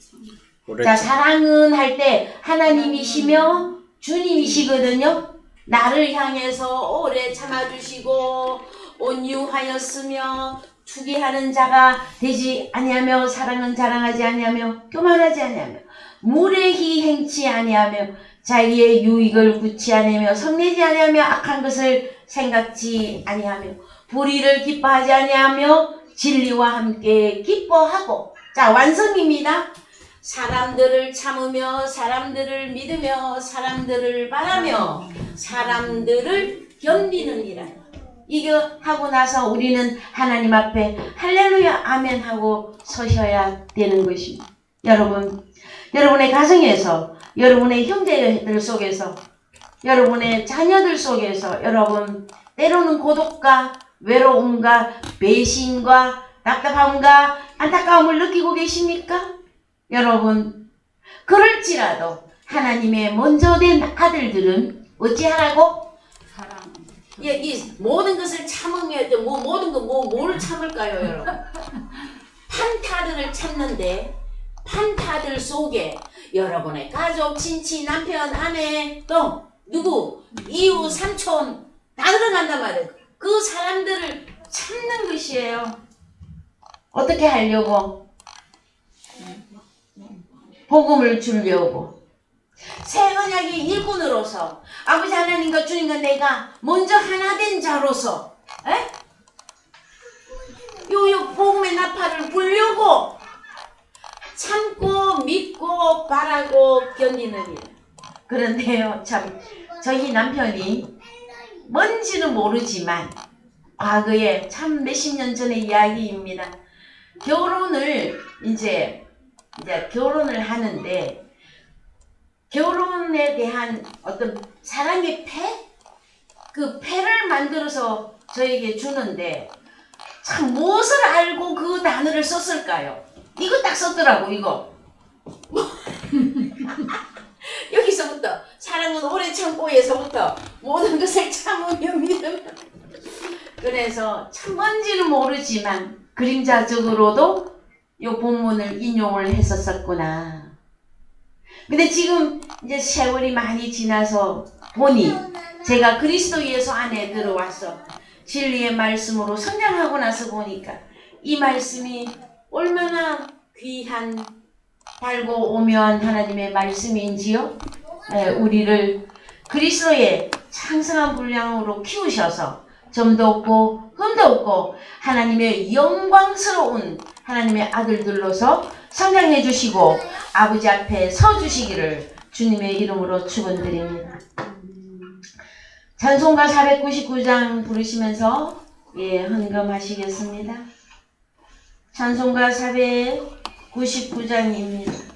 자, 사랑은 할 때 하나님이시며 주님이시거든요. 나를 향해서 오래 참아주시고 온유하였으며 투기하는 자가 되지 아니하며 사랑은 자랑하지 아니하며 교만하지 아니하며 무례히 행치 아니하며 자기의 유익을 구치 아니하며 성내지 아니하며 악한 것을 생각지 아니하며 불의를 기뻐하지 아니하며 진리와 함께 기뻐하고. 자, 완성입니다. 사람들을 참으며 사람들을 믿으며 사람들을 바라며 사람들을 견디느니라. 이거 하고 나서 우리는 하나님 앞에 할렐루야 아멘 하고 서셔야 되는 것입니다. 여러분, 여러분의 가정에서, 여러분의 형제들 속에서, 여러분의 자녀들 속에서 여러분 때로는 고독과 외로움과 배신과 답답함과 안타까움을 느끼고 계십니까? 여러분, 그럴지라도 하나님의 먼저 된 아들들은 어찌하라고? 사랑. 이 모든 것을 참으며 모든 거 뭘 참을까요, 여러분? 판타들을 참는데 판타들 속에 여러분의 가족, 친치, 남편, 아내, 또 누구, 이웃, 삼촌 다 들어간단 말이에요. 그 사람들을 참는 것이에요. 어떻게 하려고? 복음을 주려고. 새 언약의 일꾼으로서 아버지 하나님과 주님과 내가 먼저 하나 된 자로서 요 복음의 나팔을 불려고 참고 믿고 바라고 견디는 일. 그런데요, 참 저희 남편이 뭔지는 모르지만 과거에 참 몇십 년 전의 이야기입니다. 결혼을 하는데 결혼에 대한 어떤 사랑의 패? 그 패를 만들어서 저에게 주는데 참 무엇을 알고 그 단어를 썼을까요? 이거 딱 썼더라고, 이거. 여기서부터 사랑은 오래 참고에서부터 모든 것을 참으며 믿으며. 그래서 참 뭔지는 모르지만 그림자적으로도 이 본문을 인용을 했었구나. 근데 지금 이제 세월이 많이 지나서 보니 제가 그리스도 예수 안에 들어와서 진리의 말씀으로 성장하고 나서 보니까 이 말씀이 얼마나 귀한 달고 오묘한 하나님의 말씀인지요. 우리를 그리스도의 창성한 분량으로 키우셔서 점도 없고 흠도 없고 하나님의 영광스러운 하나님의 아들들로서 성장해 주시고 아버지 앞에 서 주시기를 주님의 이름으로 축원드립니다. 찬송가 499장 부르시면서 예, 헌금하시겠습니다. 찬송가 499장입니다.